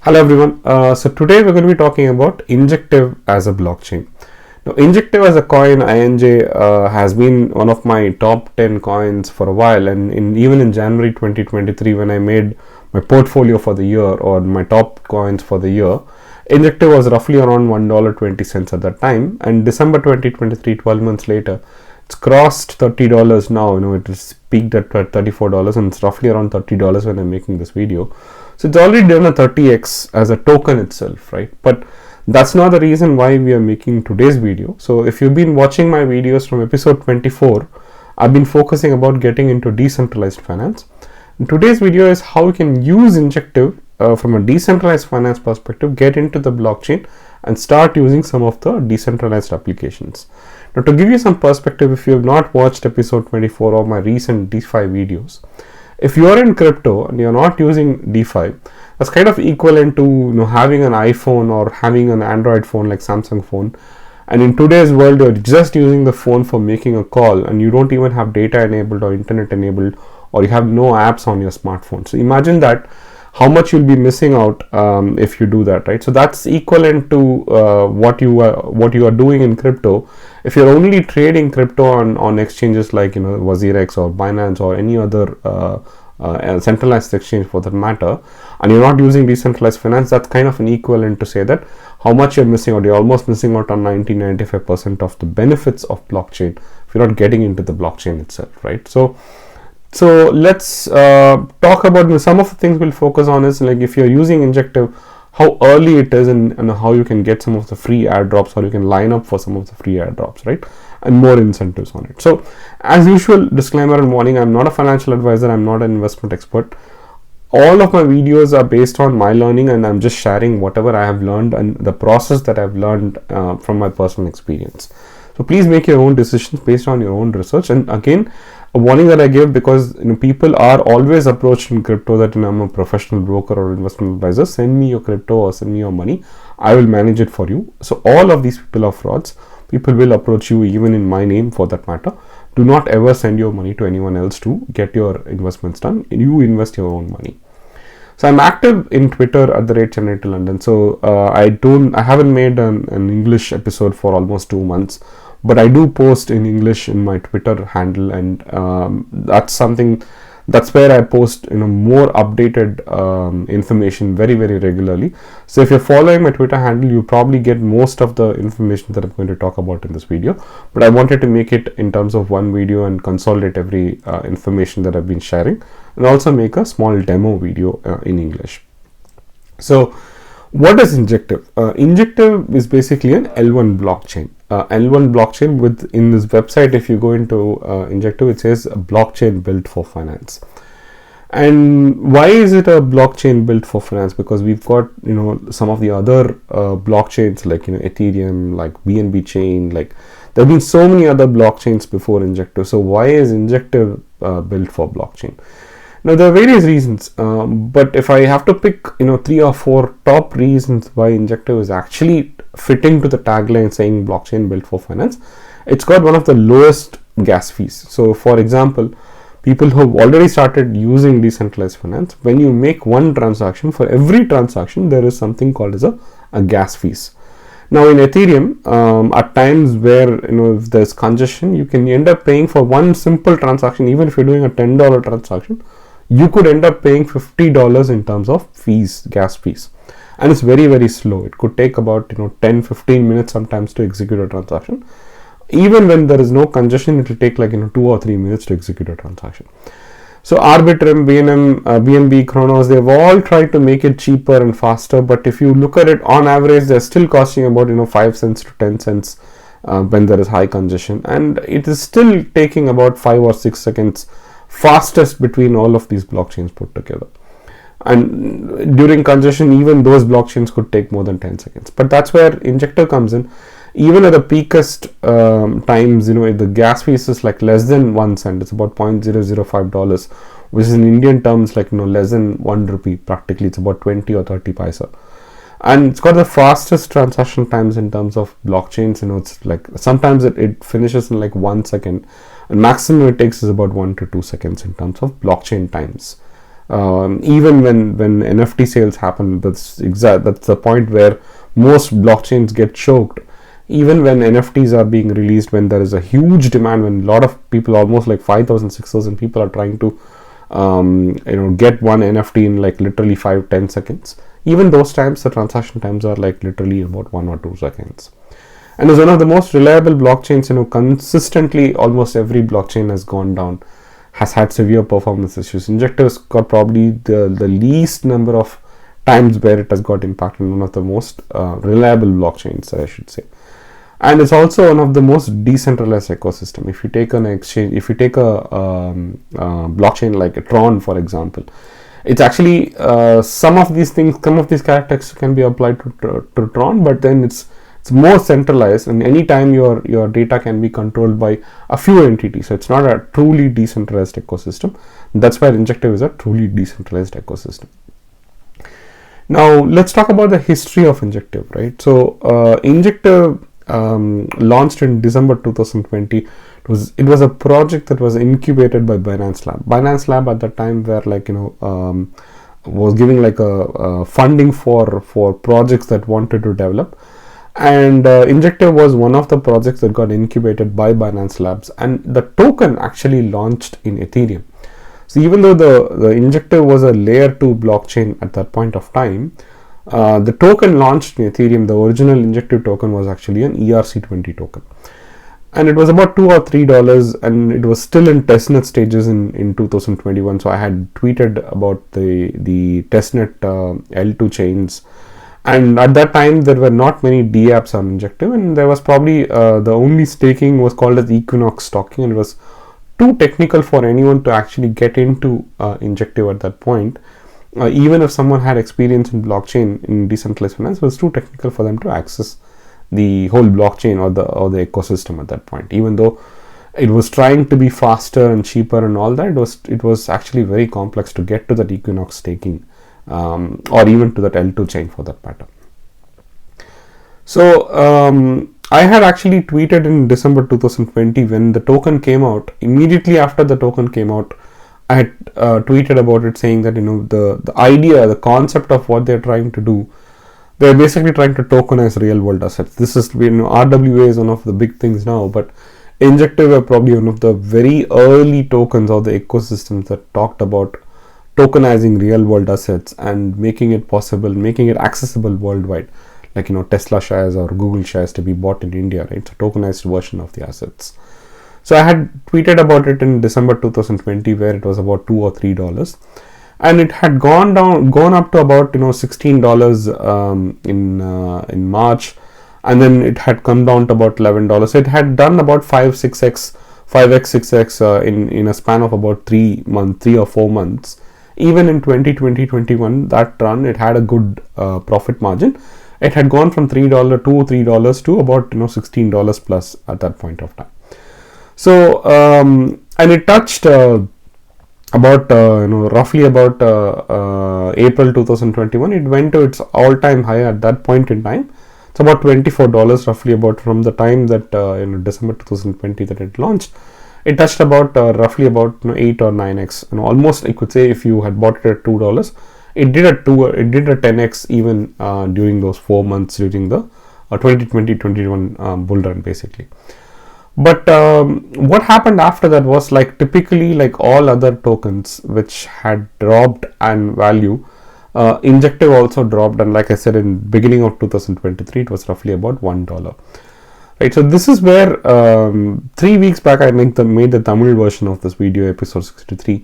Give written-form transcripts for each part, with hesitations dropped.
Hello everyone. So today we're going to be talking about Injective as a blockchain. Now, Injective as a coin, INJ, has been one of my top 10 coins for a while, and even in January 2023, when I made my portfolio for the year or my top coins for the year, Injective was roughly around $1.20 at that time. And December 2023, 12 months later, it's crossed $30 now. It has peaked at $34, and it's roughly around $30 when I'm making this video. So it's already done a 30x as a token itself, right? But that's not the reason why we are making today's video. So if you've been watching my videos from episode 24, I've been focusing about getting into decentralized finance. And today's video is how you can use Injective from a decentralized finance perspective, get into the blockchain and start using some of the decentralized applications. Now, to give you some perspective, if you have not watched episode 24 or my recent DeFi videos, if you are in crypto and you're not using DeFi, that's kind of equivalent to having an iPhone or having an Android phone like Samsung phone. And in today's world, you're just using the phone for making a call, and you don't even have data enabled or internet enabled, or you have no apps on your smartphone. So imagine that how much you'll be missing out if you do that, right? So that's equivalent to what you are doing in crypto. If you're only trading crypto on exchanges like WazirX or Binance or any other centralized exchange for that matter, and you're not using decentralized finance, that's kind of an equivalent to say that how much you're missing out. You're almost missing out on 90-95% of the benefits of blockchain if you're not getting into the blockchain itself, right? So let's talk about some of the things we'll focus on is like if you're using Injective, how early it is and how you can get some of the free airdrops, or you can line up for some of the free airdrops, right? And more incentives on it. So as usual, disclaimer and warning, I'm not a financial advisor, I'm not an investment expert. All of my videos are based on my learning, and I'm just sharing whatever I have learned and the process that I've learned from my personal experience. So please make your own decisions based on your own research. And again, a warning that I give, because people are always approached in crypto that I'm a professional broker or investment advisor, send me your crypto or send me your money, I will manage it for you. So all of these people are frauds. People will approach you even in my name for that matter. Do not ever send your money to anyone else to get your investments done. You invest your own money. So I'm active in Twitter at @ChennaiToLondon. So I haven't made an English episode for almost 2 months, but I do post in English in my Twitter handle, and that's where I post more updated information very regularly. So if you're following my Twitter handle, you probably get most of the information that I'm going to talk about in this video, but I wanted to make it in terms of one video and consolidate every information that I've been sharing, and also make a small demo video in English. So what is Injective? Injective is basically an L1 blockchain. L1 blockchain in this website, if you go into Injective, it says a blockchain built for finance. And why is it a blockchain built for finance? Because we've got some of the other blockchains like Ethereum, like BNB chain, like there have been so many other blockchains before Injective. So why is Injective built for blockchain? Now there are various reasons, but if I have to pick 3 or 4 top reasons why Injective is actually fitting to the tagline saying blockchain built for finance, it's got one of the lowest gas fees. So for example, people who have already started using decentralized finance, when you make one transaction, for every transaction there is something called as a gas fees. Now in Ethereum, at times where if there's congestion, you can end up paying for one simple transaction. Even if you're doing a $10 transaction, you could end up paying $50 in terms of fees, gas fees, and it's very slow. It could take about 10-15 minutes sometimes to execute a transaction. Even when there is no congestion, it will take like 2 or 3 minutes to execute a transaction. So Arbitrum, BNB, Chronos, they've all tried to make it cheaper and faster, but if you look at it on average, they're still costing about 5 cents to 10 cents when there is high congestion, and it is still taking about 5 or 6 seconds fastest between all of these blockchains put together. And during congestion, even those blockchains could take more than 10 seconds. But that's where Injective comes in. Even at the peakest times, the gas fees is like less than 1 cent. It's about $0.005, which is in Indian terms like less than 1 rupee. Practically, it's about 20 or 30 paisa. And it's got the fastest transaction times in terms of blockchains. It's like sometimes it finishes in like 1 second, and maximum it takes is about 1 to 2 seconds in terms of blockchain times. Even when NFT sales happen, that's the point where most blockchains get choked. Even when NFTs are being released, when there is a huge demand, when a lot of people, almost like 5,000, 6,000 people are trying to get one NFT in like literally 5-10 seconds. Even those times, the transaction times are like literally about 1 or 2 seconds. And is one of the most reliable blockchains. Consistently almost every blockchain has gone down, has had severe performance issues. Injective's got probably the least number of times where it has got impacted. One of the most reliable blockchains, I should say. And it's also one of the most decentralized ecosystem. If you take an exchange, if you take a blockchain like a Tron, for example, it's actually some of these characteristics can be applied to Tron, but then it's more centralized, and anytime your data can be controlled by a few entities. So it's not a truly decentralized ecosystem. That's why Injective is a truly decentralized ecosystem. Now let's talk about the history of Injective, right? So Injective launched in December 2020. It was a project that was incubated by Binance Lab. Binance Lab at that time were like was giving like a funding for projects that wanted to develop, and Injective was one of the projects that got incubated by Binance Labs, and the token actually launched in Ethereum. So even though the Injective was a layer 2 blockchain at that point of time, the token launched in Ethereum. The original Injective token was actually an ERC20 token, and it was about $2 or $3, and it was still in testnet stages in 2021. So I had tweeted about the testnet L2 chains, and at that time there were not many dApps on Injective, and there was probably the only staking was called as Equinox staking, and it was too technical for anyone to actually get into Injective at that point. Even if someone had experience in blockchain, in decentralized finance, it was too technical for them to access the whole blockchain or the ecosystem at that point. Even though it was trying to be faster and cheaper and all that, it was actually very complex to get to that Equinox staking, or even to that L2 chain for that matter. So I had actually tweeted in December 2020 when the token came out. Immediately after the token came out, I had tweeted about it, saying that the idea, the concept of what they're trying to do, they're basically trying to tokenize real world assets. This is RWA is one of the big things now, but Injective were probably one of the very early tokens or the ecosystems that talked about tokenizing real world assets and making it possible, making it accessible worldwide, like Tesla shares or Google shares to be bought in India, right? It's a tokenized version of the assets. So I had tweeted about it in December 2020, where it was about $2 or $3, and it had gone up to about $16 in March, and then it had come down to about $11. So it had done about 5x, 6x in a span of about 3 or 4 months. Even in 2020-21, that run, it had a good profit margin. It had gone from $3 to about $16 plus at that point of time. So and it touched about roughly about April 2021. It went to its all-time high at that point in time. It's about $24 roughly, about from the time that December 2020 that it launched. It touched about roughly about 8 or 9x, almost I could say if you had bought it at $2, it did a 10x even during those 4 months during the 2020-21 bull run basically. But what happened after that was, like typically like all other tokens which had dropped in value, Injective also dropped, and like I said, in beginning of 2023 it was roughly about $1. Right, so this is where 3 weeks back I made the Tamil version of this video, episode 63,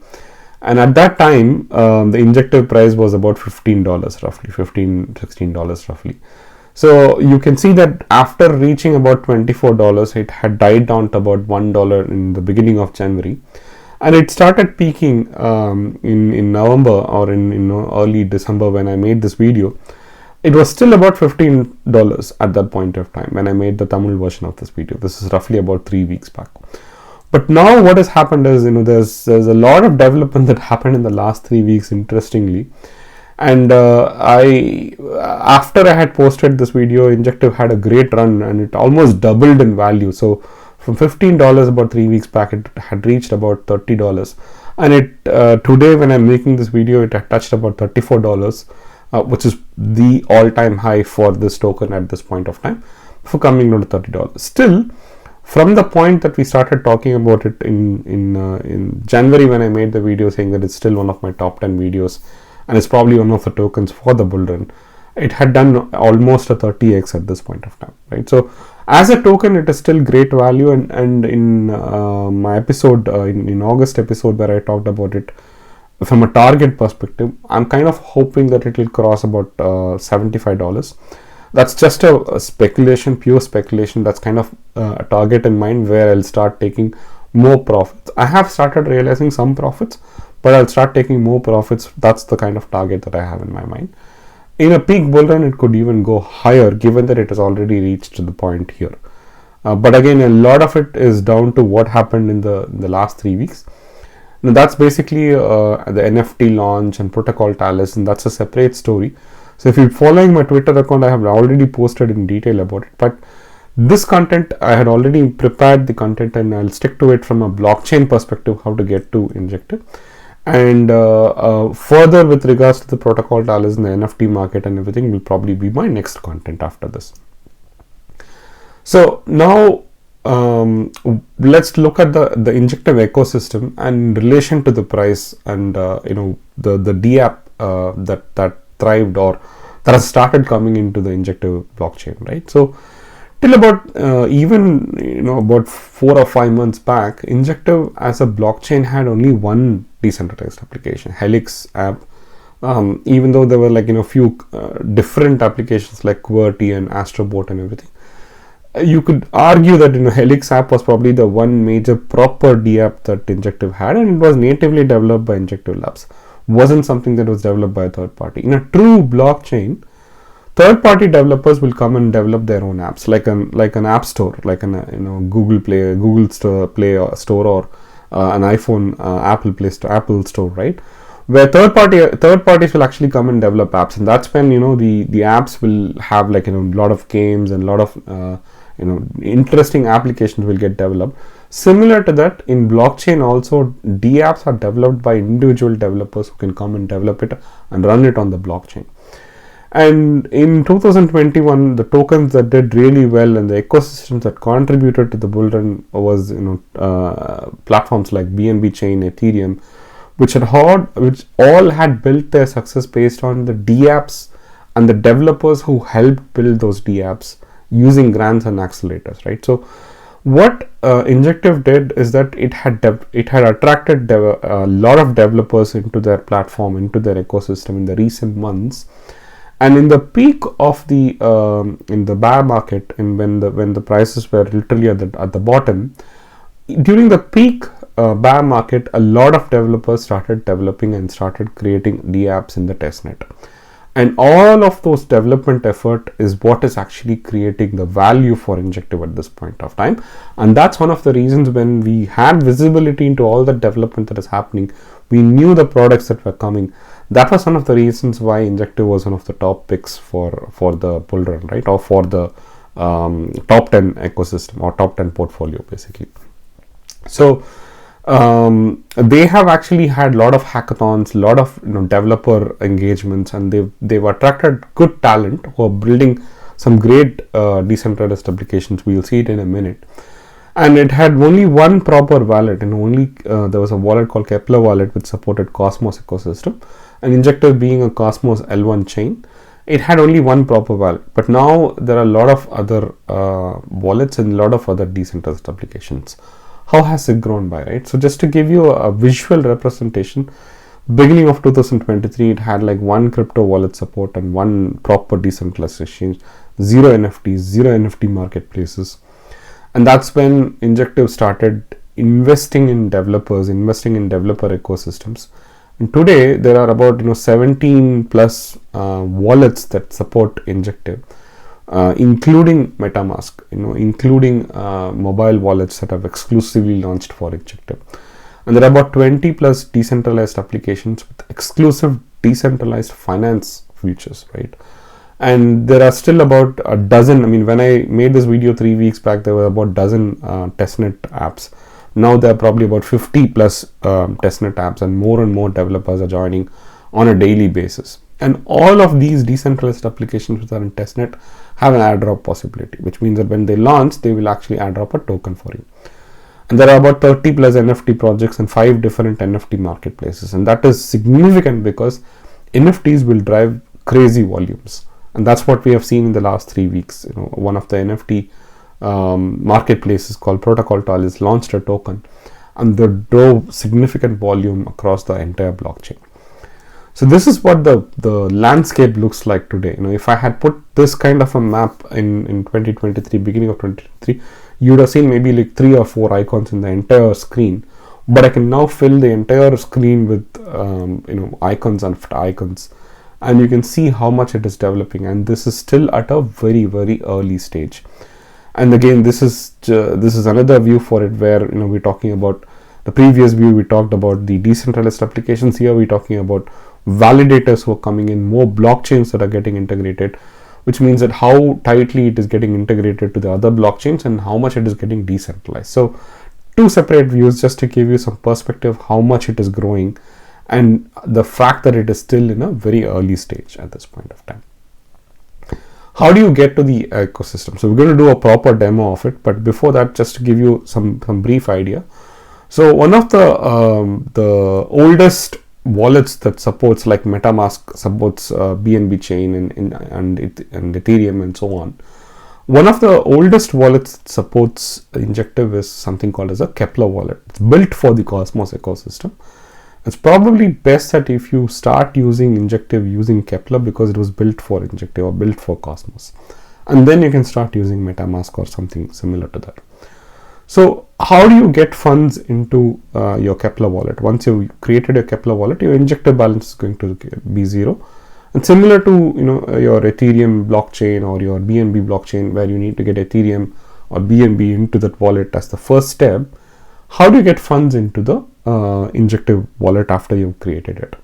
and at that time the Injective price was about $15 roughly, $16 roughly. So you can see that after reaching about $24, it had died down to about $1 in the beginning of January, and it started peaking in November or in early December when I made this video. It was still about $15 at that point of time when I made the Tamil version of this video. This is roughly about 3 weeks back. But now what has happened is, there's a lot of development that happened in the last 3 weeks, interestingly. And after I had posted this video, Injective had a great run and it almost doubled in value. So from $15 about 3 weeks back, it had reached about $30. and it today when I'm making this video, it had touched about $34, which is the all-time high for this token at this point of time, for coming down to $30. Still, from the point that we started talking about it in January, when I made the video saying that it's still one of my top 10 videos and it's probably one of the tokens for the bull run, it had done almost a 30x at this point of time, right? So as a token, it is still great value, and in my episode, in August episode where I talked about it from a target perspective, I'm kind of hoping that it will cross about $75. That's just a speculation, pure speculation. That's kind of a target in mind where I'll start taking more profits. I have started realizing some profits, but I'll start taking more profits. That's the kind of target that I have in my mind. In a peak bull run, it could even go higher, given that it has already reached the point here. But again, a lot of it is down to what happened in the last 3 weeks. Now, that's basically the NFT launch and protocol talus, and that's a separate story. So if you're following my Twitter account, I have already posted in detail about it. But this content, I had already prepared the content, and I'll stick to it from a blockchain perspective, how to get to Injective. And further with regards to the protocol talus and the NFT market and everything will probably be my next content after this. So now let's look at the Injective ecosystem and in relation to the price and the DApp that thrived or that has started coming into the Injective blockchain, right? So till about about 4 or 5 months back, Injective as a blockchain had only one decentralized application, Helix app. Even though there were few different applications like QWERTY and Astrobot and everything, you could argue that Helix app was probably the one major proper DApp that Injective had, and it was natively developed by Injective Labs. Wasn't something that was developed by a third party. In a true blockchain, third-party developers will come and develop their own apps, like an app store, like an Google Play, Google Play Store, or an iPhone Apple Play Store, Apple Store, right? Where third parties will actually come and develop apps, and that's when the apps will have a lot of games and a lot of interesting applications will get developed. Similar to that, in blockchain also, DApps are developed by individual developers who can come and develop it and run it on the blockchain. And in 2021, the tokens that did really well and the ecosystems that contributed to the bull run was platforms like BNB Chain, Ethereum, which all had built their success based on the DApps and the developers who helped build those DApps using grants and accelerators, right? So what Injective did is that it had attracted a lot of developers into their platform, into their ecosystem in the recent months. And in the peak of the in the bear market, and when the prices were literally at the bottom, during the peak bear market, a lot of developers started developing and started creating DApps in the testnet. And all of those development effort is what is actually creating the value for Injective at this point of time. And that's one of the reasons when we had visibility into all the development that is happening, we knew the products that were coming. That was one of the reasons why Injective was one of the top picks for the bull run, right? Or for the top 10 ecosystem or top 10 portfolio, basically. So they have actually had a lot of hackathons, a lot of developer engagements, and they've attracted good talent who are building some great decentralized applications. We'll see it in a minute. And it had only one proper wallet, and only there was a wallet called Keplr wallet which supported Cosmos ecosystem, and Injective being a Cosmos L1 chain, it had only one proper wallet. But now there are a lot of other wallets and a lot of other decentralized applications. How has it grown by, right? So just to give you a visual representation, beginning of 2023, it had one crypto wallet support and one proper decentralized exchange, zero NFTs, zero NFT marketplaces. And that's when Injective started investing in developers, investing in developer ecosystems. And today there are about 17 plus wallets that support Injective, including MetaMask, including mobile wallets that have exclusively launched for Injective. And there are about 20 plus decentralized applications with exclusive decentralized finance features, right? And there are still about a dozen. I mean, when I made this video 3 weeks back, there were about a dozen testnet apps. Now there are probably about 50 plus testnet apps, and more developers are joining on a daily basis. And all of these decentralized applications which are in testnet have an airdrop possibility, which means that when they launch, they will actually airdrop a token for you. And there are about 30 plus NFT projects and 5 different NFT marketplaces, and that is significant because NFTs will drive crazy volumes, and that's what we have seen in the last 3 weeks. One of the NFT marketplaces called Protocol has launched a token, and they drove significant volume across the entire blockchain. So this is what the landscape looks like today. If I had put this kind of a map in 2023, beginning of 2023, you would have seen maybe like 3 or 4 icons in the entire screen, but I can now fill the entire screen with icons after icons, and you can see how much it is developing. And this is still at a very early stage. And again, this is another view for it, where we're talking about the previous view. We talked about the decentralized applications. Here we're talking about validators who are coming in, more blockchains that are getting integrated, which means that how tightly it is getting integrated to the other blockchains and how much it is getting decentralized. So 2 separate views just to give you some perspective how much it is growing, and the fact that it is still in a very early stage at this point of time. How do you get to the ecosystem? So we're going to do a proper demo of it, but before that, just to give you some brief idea. So one of the oldest wallets that supports, like MetaMask supports BNB chain and Ethereum and so on. One of the oldest wallets that supports Injective is something called as a Keplr wallet. It's built for the Cosmos ecosystem. It's probably best that if you start using Injective, using Keplr, because it was built for Injective or built for Cosmos, and then you can start using MetaMask or something similar to that. So how do you get funds into your Keplr wallet? Once you've created your Keplr wallet, your Injective balance is going to be 0. And similar to your Ethereum blockchain or your BNB blockchain, where you need to get Ethereum or BNB into that wallet as the first step, how do you get funds into the Injective wallet after you've created it?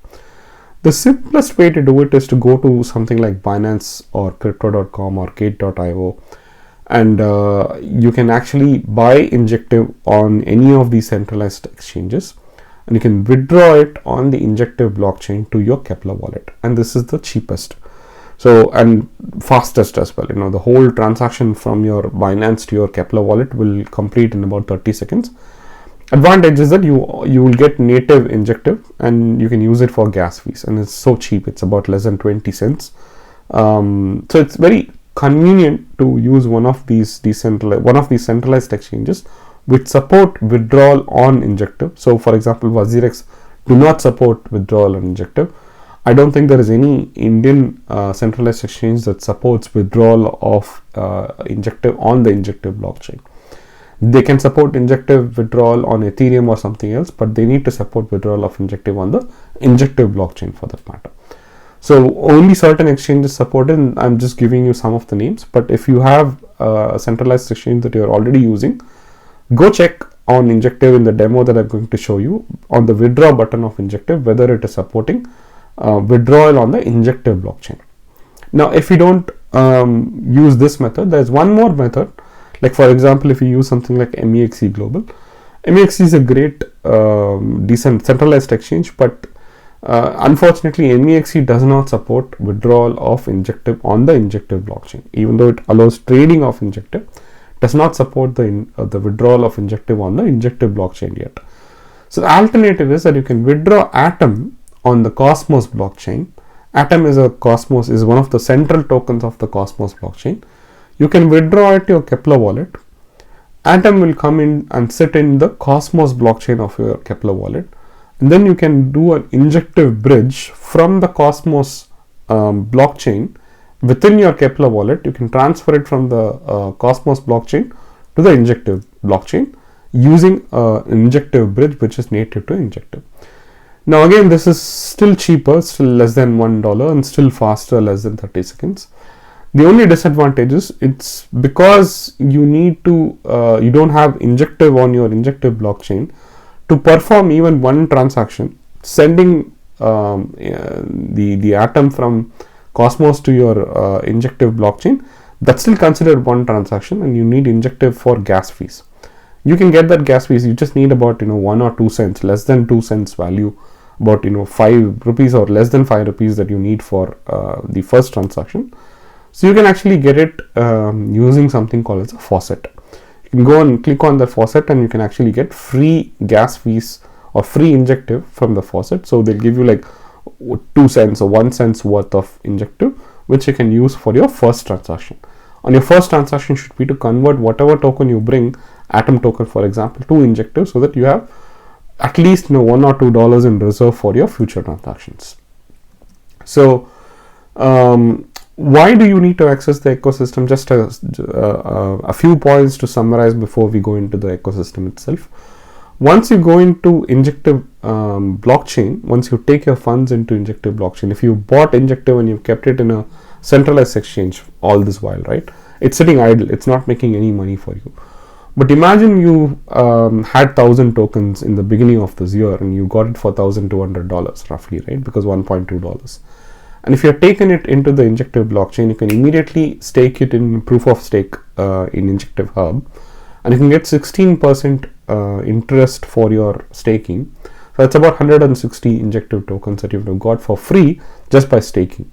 The simplest way to do it is to go to something like Binance or Crypto.com or Gate.io, and you can actually buy Injective on any of these centralized exchanges, and you can withdraw it on the Injective blockchain to your Keplr wallet, and this is the cheapest, so and fastest as well. The whole transaction from your Binance to your Keplr wallet will complete in about 30 seconds. Advantage is that you will get native Injective, and you can use it for gas fees, and it's so cheap. It's about less than 20 cents. So it's very convenient to use one of these centralized exchanges which support withdrawal on Injective. So for example, WazirX do not support withdrawal on Injective. I don't think there is any Indian centralized exchange that supports withdrawal of Injective on the Injective blockchain. They can support Injective withdrawal on Ethereum or something else, but they need to support withdrawal of Injective on the Injective blockchain for that matter. So only certain exchanges support it, and I'm just giving you some of the names. But if you have a centralized exchange that you're already using, go check on Injective in the demo that I'm going to show you on the withdraw button of Injective, whether it is supporting withdrawal on the Injective blockchain. Now, if you don't use this method, there's one more method. Like for example, if you use something like MEXC Global, MEXC is a great decent centralized exchange, but unfortunately MEXC does not support withdrawal of Injective on the Injective blockchain. Even though it allows trading of Injective, does not support the withdrawal of Injective on the Injective blockchain yet. So the alternative is that you can withdraw Atom on the Cosmos blockchain. Atom is one of the central tokens of the Cosmos blockchain. You can withdraw it to your Keplr wallet. Atom will come in and sit in the Cosmos blockchain of your Keplr wallet, and then you can do an Injective bridge from the Cosmos blockchain within your Keplr wallet. You can transfer it from the Cosmos blockchain to the Injective blockchain using an Injective bridge which is native to Injective. Now again, this is still cheaper, still less than $1, and still faster, less than 30 seconds. The only disadvantage is it's because you need to you don't have Injective on your Injective blockchain to perform even one transaction, sending the Atom from Cosmos to your Injective blockchain. That's still considered one transaction, and you need Injective for gas fees. you can get that gas fees. You just need about 1 or 2 cents, less than 2 cents value, about 5 rupees or less than 5 rupees that you need for the first transaction. So you can actually get it using something called as a faucet. You can go and click on the faucet and you can actually get free gas fees or free Injective from the faucet. So they'll give you like 2 cents or 1 cent's worth of Injective, which you can use for your first transaction. On your first transaction should be to convert whatever token you bring, Atom token for example, to Injective, so that you have at least $1 or $2 in reserve for your future transactions. So why do you need to access the ecosystem? Just a few points to summarize before we go into the ecosystem itself. Once you go into Injective blockchain, once you take your funds into Injective blockchain, if you bought Injective and you've kept it in a centralized exchange all this while, right? It's sitting idle. It's not making any money for you. But imagine you had 1,000 tokens in the beginning of this year and you got it for $1,200 roughly, right? Because $1.2. And if you have taken it into the Injective blockchain, you can immediately stake it in proof of stake in Injective Hub, and you can get 16% interest for your staking. So that's about 160 Injective tokens that you've got for free just by staking.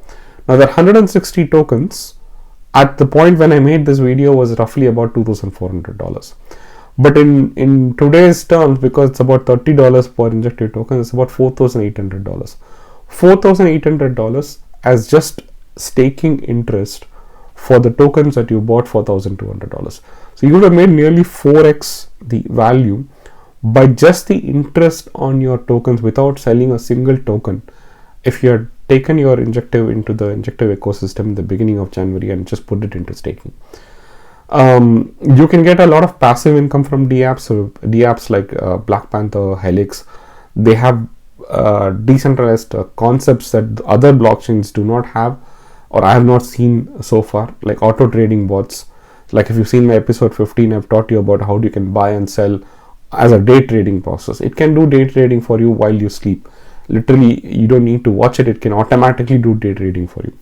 Now that 160 tokens at the point when I made this video was roughly about $2,400. But in today's terms, because it's about $30 per Injective token, it's about $4,800. $4,800 as just staking interest for the tokens that you bought for $1,200. So you would have made nearly 4x the value by just the interest on your tokens without selling a single token. If you had taken your Injective into the Injective ecosystem in the beginning of January and just put it into staking. You can get a lot of passive income from DApps. So DApps like Black Panther, Helix, they have decentralized concepts that other blockchains do not have, or I have not seen so far, like auto trading bots. Like if you've seen my episode 15, I've taught you about how you can buy and sell as a day trading process. It can do day trading for you while you sleep. Literally, you don't need to watch it. It can automatically do day trading for you.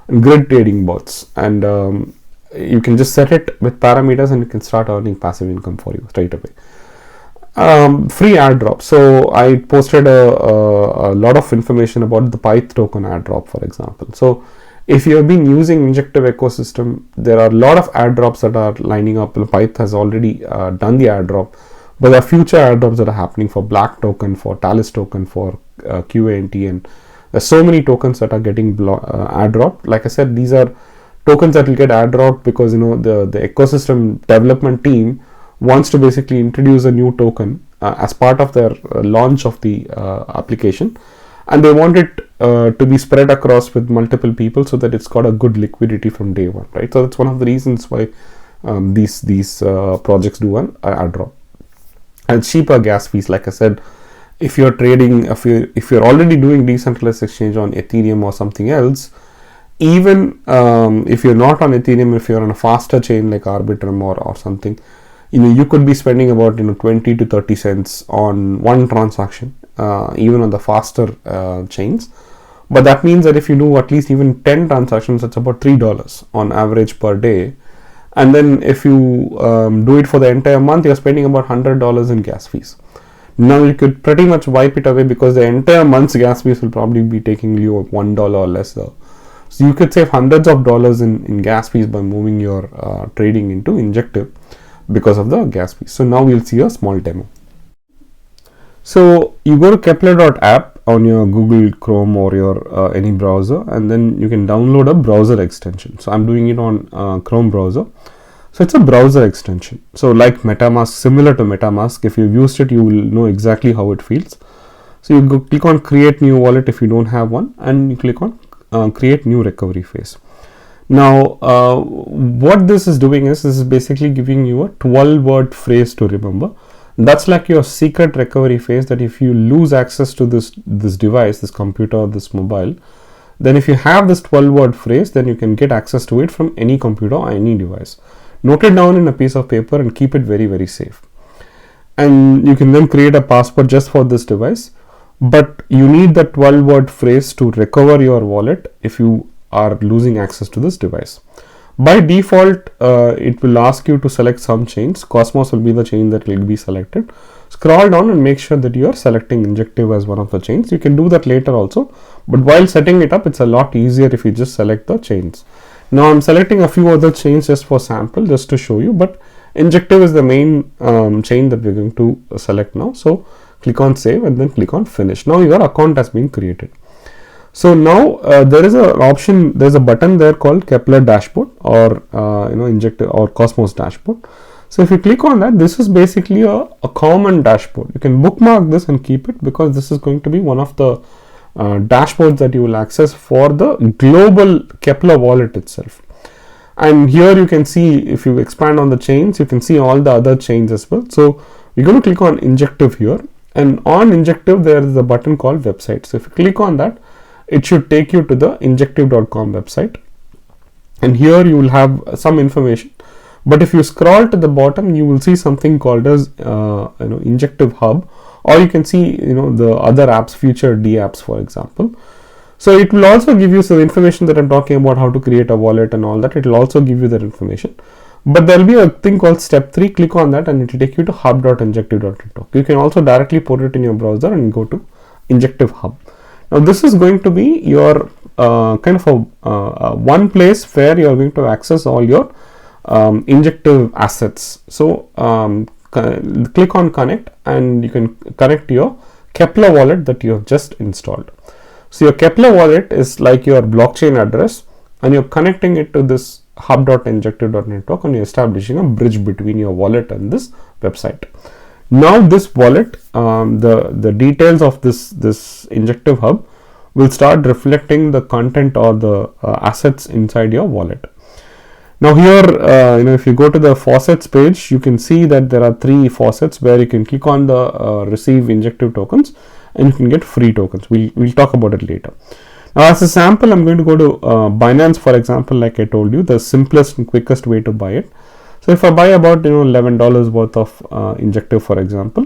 And grid trading bots, and you can just set it with parameters and you can start earning passive income for you straight away. Free airdrop. So I posted a lot of information about the Pyth token airdrop, for example. So if you have been using Injective ecosystem, there are a lot of airdrops that are lining up. Pyth has already done the airdrop, but there are future airdrops that are happening for Black token, for Talus token, for QANT, and there's so many tokens that are getting airdropped. Like I said, these are tokens that will get airdropped because the ecosystem development team wants to basically introduce a new token as part of their launch of the application, and they want it to be spread across with multiple people so that it's got a good liquidity from day one, right? So that's one of the reasons why these projects do an airdrop. And cheaper gas fees, like I said, if you're trading, if you're already doing decentralized exchange on Ethereum or something else, even if you're not on Ethereum, if you're on a faster chain like Arbitrum or something, you could be spending about 20 to 30 cents on one transaction, even on the faster chains. But that means that if you do at least even 10 transactions, that's about $3 on average per day. And then if you do it for the entire month, you're spending about $100 in gas fees. Now you could pretty much wipe it away because the entire month's gas fees will probably be taking you $1 or less. So you could save hundreds of dollars in gas fees by moving your trading into Injective because of the gas fees. So now we'll see a small demo. So you go to Keplr.app on your Google Chrome or your any browser, and then you can download a browser extension. So I'm doing it on Chrome browser. So it's a browser extension. So like MetaMask, similar to MetaMask, if you've used it, you will know exactly how it feels. So you go click on create new wallet if you don't have one, and you click on create new recovery phase. Now what this is doing is this is basically giving you a 12-word phrase to remember. That's like your secret recovery phase, that if you lose access to this device, this computer, this mobile, then if you have this 12-word phrase, then you can get access to it from any computer or any device. Note it down in a piece of paper and keep it very, very safe. And you can then create a password just for this device, but you need the 12-word phrase to recover your wallet if you are losing access to this device. By default, it will ask you to select some chains. Cosmos will be the chain that will be selected. Scroll down and make sure that you are selecting Injective as one of the chains. You can do that later also, but while setting it up, it's a lot easier if you just select the chains. Now I'm selecting a few other chains just for sample, just to show you, but Injective is the main chain that we're going to select now. So click on save and then click on finish. Now your account has been created. So now there is an option, there's a button there called Keplr dashboard, or Injective or Cosmos dashboard. So if you click on that, this is basically a common dashboard. You can bookmark this and keep it, because this is going to be one of the dashboards that you will access for the global Keplr wallet itself. And here you can see, if you expand on the chains, you can see all the other chains as well. So we're going to click on Injective here, and on Injective there is a button called website. So if you click on that, it should take you to the injective.com website, and here you will have some information. But if you scroll to the bottom, you will see something called as Injective Hub, or you can see the other apps, future D apps, for example. So it will also give you some information that I'm talking about, how to create a wallet and all that. It will also give you that information. But there will be a thing called step 3. Click on that and it will take you to hub.injective.network. You can also directly put it in your browser and go to Injective Hub. Now this is going to be your kind of a one place where you are going to access all your Injective assets. So click on connect, and you can connect your Keplr wallet that you have just installed. So your Keplr wallet is like your blockchain address, and you're connecting it to this hub.injective.network, and you're establishing a bridge between your wallet and this website. Now this wallet, the details of this Injective Hub will start reflecting the content or the assets inside your wallet. Now here, if you go to the faucets page, you can see that there are 3 faucets where you can click on the receive Injective tokens, and you can get free tokens. We'll talk about it later. Now as a sample, I'm going to go to Binance, for example, like I told you, the simplest and quickest way to buy it. So if I buy about $11 worth of Injective, for example,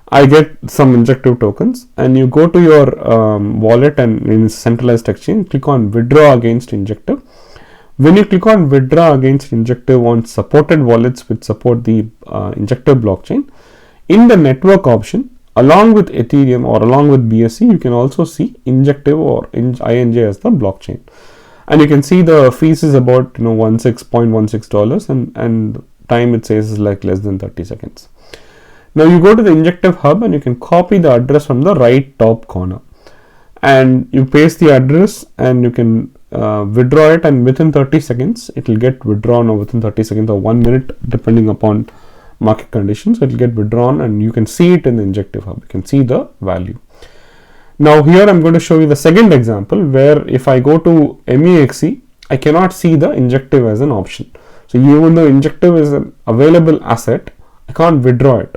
I get some Injective tokens, and you go to your wallet and in centralized exchange, click on withdraw against Injective. When you click on withdraw against Injective on supported wallets which support the Injective blockchain, in the network option, along with Ethereum or along with BSC, you can also see Injective or INJ as the blockchain. And you can see the fees is about $16.16, and time it says is like less than 30 seconds. Now you go to the Injective Hub and you can copy the address from the right top corner, and you paste the address, and you can withdraw it, and within 30 seconds it will get withdrawn, or within 30 seconds or 1 minute depending upon market conditions, it will get withdrawn, and you can see it in the Injective Hub. You can see the value. Now here I'm going to show you the second example, where if I go to MEXC, I cannot see the Injective as an option. So even though Injective is an available asset, I can't withdraw it.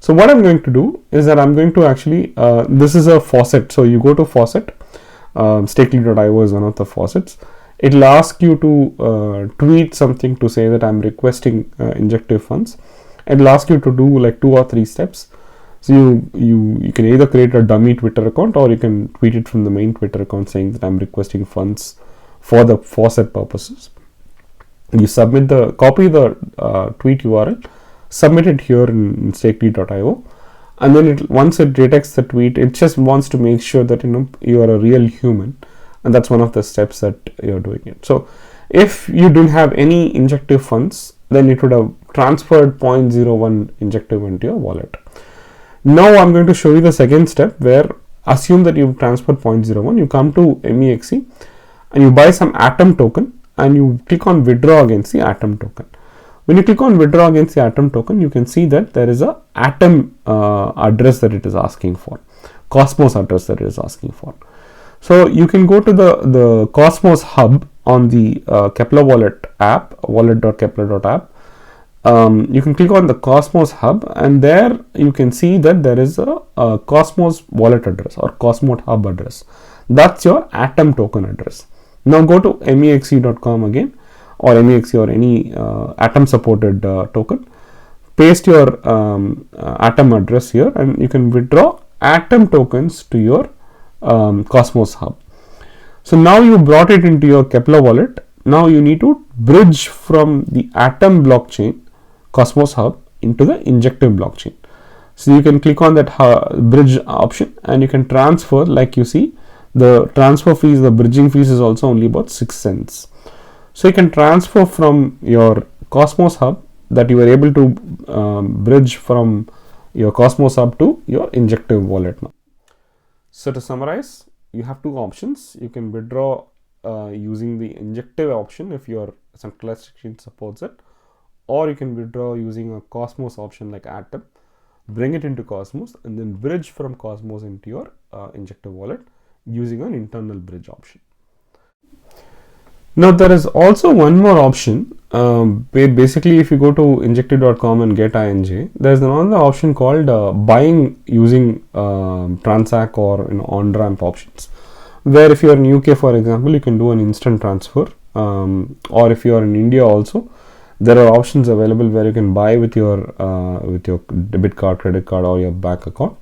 So what I'm going to do is that I'm going to actually, this is a faucet. So you go to faucet, Stakely.io is one of the faucets. It will ask you to tweet something to say that I'm requesting Injective funds. It will ask you to do like 2 or 3 steps. So you can either create a dummy Twitter account, or you can tweet it from the main Twitter account saying that I'm requesting funds for the faucet purposes. You submit copy the tweet URL, submit it here in Stakely.io, and then once it detects the tweet, it just wants to make sure that you are a real human, and that's one of the steps that you're doing it. So if you don't have any Injective funds, then it would have transferred 0.01 Injective into your wallet. Now I'm going to show you the second step, where assume that you've transferred 0.01, you come to MEXC and you buy some Atom token, and you click on withdraw against the Atom token. When you click on withdraw against the Atom token, you can see that there is a Atom address that it is asking for, Cosmos address that it is asking for. So you can go to the Cosmos Hub on the Keplr wallet app, wallet.keplr.app. You can click on the Cosmos Hub, and there you can see that there is a Cosmos wallet address or Cosmos Hub address. That's your Atom token address. Now go to MEXC.com again, or MEXC or any Atom supported token. Paste your Atom address here, and you can withdraw Atom tokens to your Cosmos Hub. So now you brought it into your Keplr wallet. now you need to bridge from the Atom blockchain Cosmos Hub into the Injective blockchain. So you can click on that bridge option and you can transfer. Like you see, the transfer fees, the bridging fees is also only about 6 cents. So you can transfer from your Cosmos Hub that you were able to bridge from your Cosmos Hub to your Injective wallet now. So to summarize, you have two options. You can withdraw using the Injective option if your centralized exchange supports it, or you can withdraw using a Cosmos option like Atom, bring it into Cosmos and then bridge from Cosmos into your Injective wallet using an internal bridge option. Now there is also one more option. Basically, if you go to injective.com and get INJ, there's another option called buying using Transact or on-ramp options, where if you are in UK, for example, you can do an instant transfer, or if you are in India also, there are options available where you can buy with your debit card, credit card, or your bank account.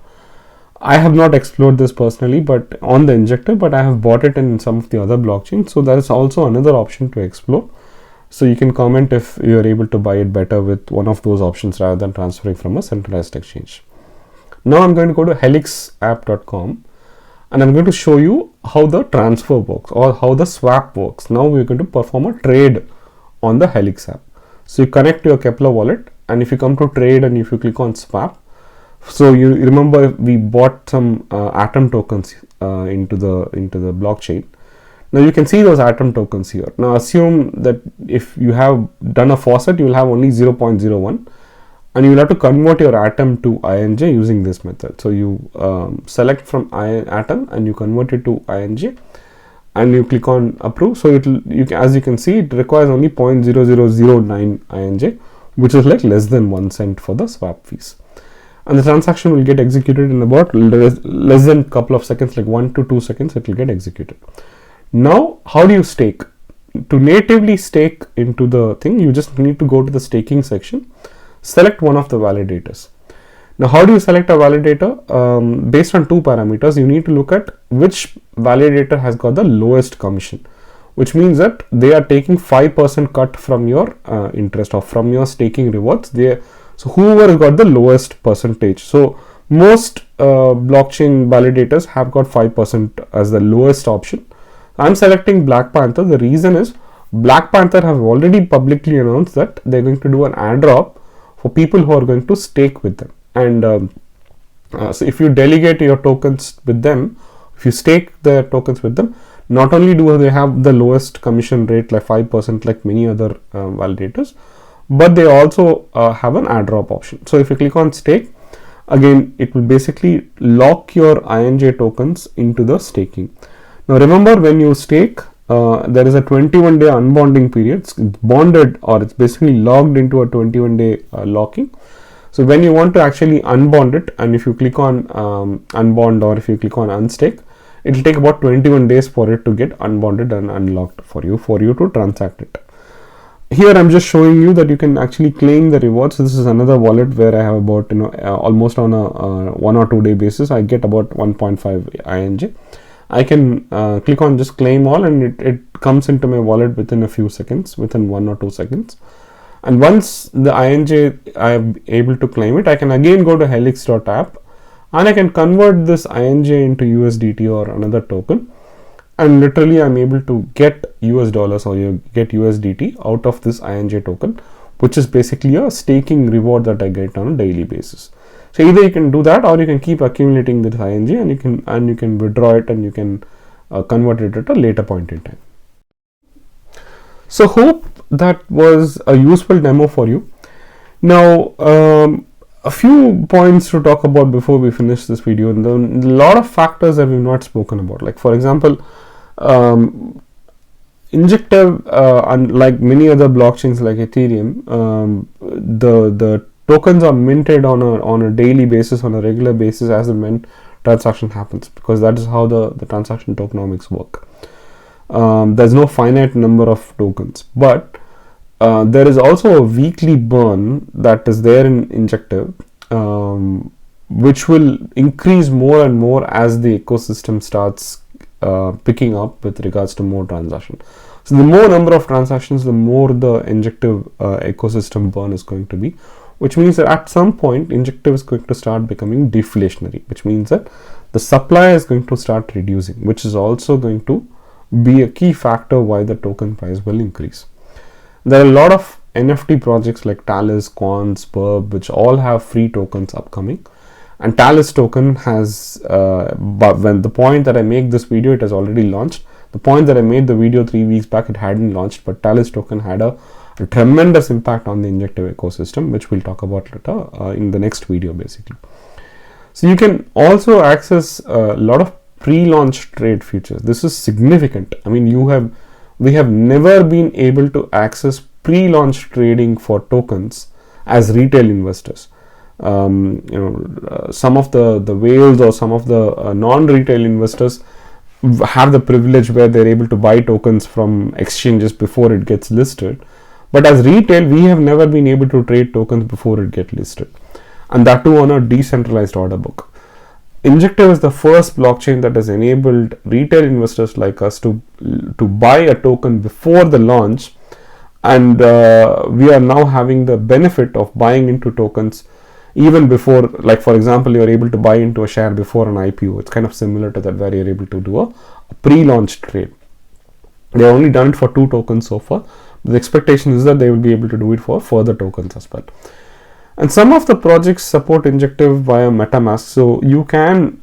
I have not explored this personally, but on the Injective, but I have bought it in some of the other blockchains. So that is also another option to explore. So you can comment if you are able to buy it better with one of those options rather than transferring from a centralized exchange. Now I'm going to go to helixapp.com and I'm going to show you how the transfer works or how the swap works. Now we're going to perform a trade on the Helix app. So you connect to your Keplr wallet, and if you come to trade and if you click on swap, so you remember we bought some Atom tokens into the blockchain. Now you can see those Atom tokens here. Now assume that if you have done a faucet, you will have only 0.01, and you will have to convert your Atom to INJ using this method. So you select from Atom and you convert it to INJ, and you click on approve. So as you can see, it requires only 0.0009 INJ, which is like less than 1 cent for the swap fees. And the transaction will get executed in about less than a couple of seconds, like 1 to 2 seconds, it will get executed. Now, how do you stake? To natively stake into the thing, you just need to go to the staking section, select one of the validators. Now, how do you select a validator? Based on two parameters, you need to look at which validator has got the lowest commission, which means that they are taking 5% cut from your interest or from your staking rewards. So whoever has got the lowest percentage. So most blockchain validators have got 5% as the lowest option. I'm selecting Black Panther. The reason is Black Panther have already publicly announced that they're going to do an airdrop for people who are going to stake with them. And so if you delegate your tokens with them, if you stake the tokens with them, not only do they have the lowest commission rate like 5% like many other validators, but they also have an airdrop option. So if you click on stake, again it will basically lock your INJ tokens into the staking. Now remember, when you stake, there is a 21-day unbonding period. It's bonded, or it's basically logged into a 21-day locking. So when you want to actually unbond it, and if you click on unbond or if you click on unstake, it will take about 21 days for it to get unbonded and unlocked for you to transact it. Here I'm just showing you that you can actually claim the rewards. So this is another wallet where I have about almost on a 1 or 2 day basis, I get about 1.5 INJ. I can click on just claim all, and it comes into my wallet within a few seconds, within 1 or 2 seconds. And once the INJ I am able to claim it, I can again go to helix.app and I can convert this INJ into USDT or another token, and literally I'm able to get US dollars or you get USDT out of this INJ token, which is basically a staking reward that I get on a daily basis. So either you can do that, or you can keep accumulating this INJ and you can withdraw it, and you can convert it at a later point in time. So hope that was a useful demo for you. Now a few points to talk about before we finish this video. And a lot of factors that we've not spoken about, like for example, Injective, unlike many other blockchains like Ethereum, the tokens are minted on a daily basis, on a regular basis, as and when transaction happens, because that is how the transaction tokenomics work. There's no finite number of tokens, but there is also a weekly burn that is there in Injective, which will increase more and more as the ecosystem starts picking up with regards to more transactions. So the more number of transactions, the more the Injective ecosystem burn is going to be, which means that at some point Injective is going to start becoming deflationary, which means that the supply is going to start reducing, which is also going to be a key factor why the token price will increase. There are a lot of NFT projects like Talus, Quants, Burb, which all have free tokens upcoming. And Talus token has, but when the point that I make this video, it has already launched. The point that I made the video 3 weeks back, it hadn't launched, but Talus token had a tremendous impact on the Injective ecosystem, which we'll talk about later in the next video basically. So you can also access a lot of pre-launch trade features. This is significant. I mean, we have never been able to access pre-launch trading for tokens as retail investors. Some of the whales or some of the non-retail investors have the privilege where they're able to buy tokens from exchanges before it gets listed. But as retail, we have never been able to trade tokens before it gets listed, and that too on a decentralized order book. Injective is the first blockchain that has enabled retail investors like us to buy a token before the launch, and we are now having the benefit of buying into tokens even before, like for example, you are able to buy into a share before an IPO. It's kind of similar to that, where you're able to do a pre-launch trade. They've only done it for 2 tokens so far. The expectation is that they will be able to do it for further tokens as well. And some of the projects support Injective via MetaMask. So you can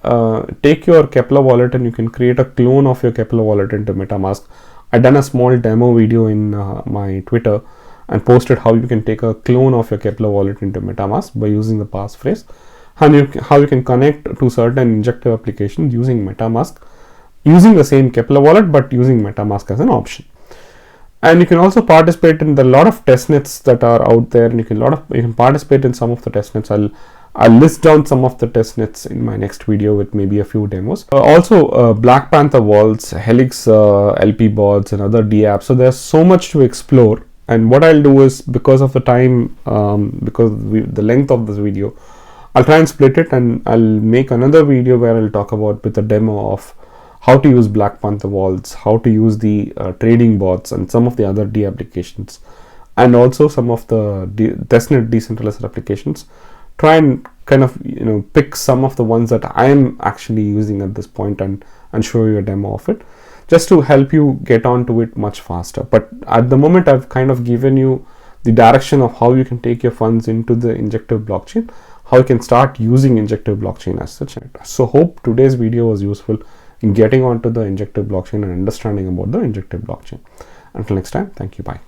take your Keplr wallet and you can create a clone of your Keplr wallet into MetaMask. I've done a small demo video in my Twitter and posted how you can take a clone of your Keplr wallet into MetaMask by using the passphrase, and how you can connect to certain Injective applications using MetaMask, using the same Keplr wallet but using MetaMask as an option. And you can also participate in the lot of testnets that are out there, and you can participate in some of the testnets. I'll list down some of the testnets in my next video with maybe a few demos. Also Black Panther vaults, Helix LP bots, and other DApps. So there's so much to explore. And what I'll do is, because of the time, the length of this video, I'll try and split it, and I'll make another video where I'll talk about with a demo of how to use Black Panther vaults, how to use the trading bots and some of the other D applications, and also some of the testnet decentralized applications. Try and kind of pick some of the ones that I am actually using at this point and show you a demo of it, just to help you get onto it much faster. But at the moment, I've kind of given you the direction of how you can take your funds into the Injective blockchain, how you can start using Injective blockchain as such. So hope today's video was useful in getting onto the Injective blockchain and understanding about the Injective blockchain. Until next time, thank you, bye.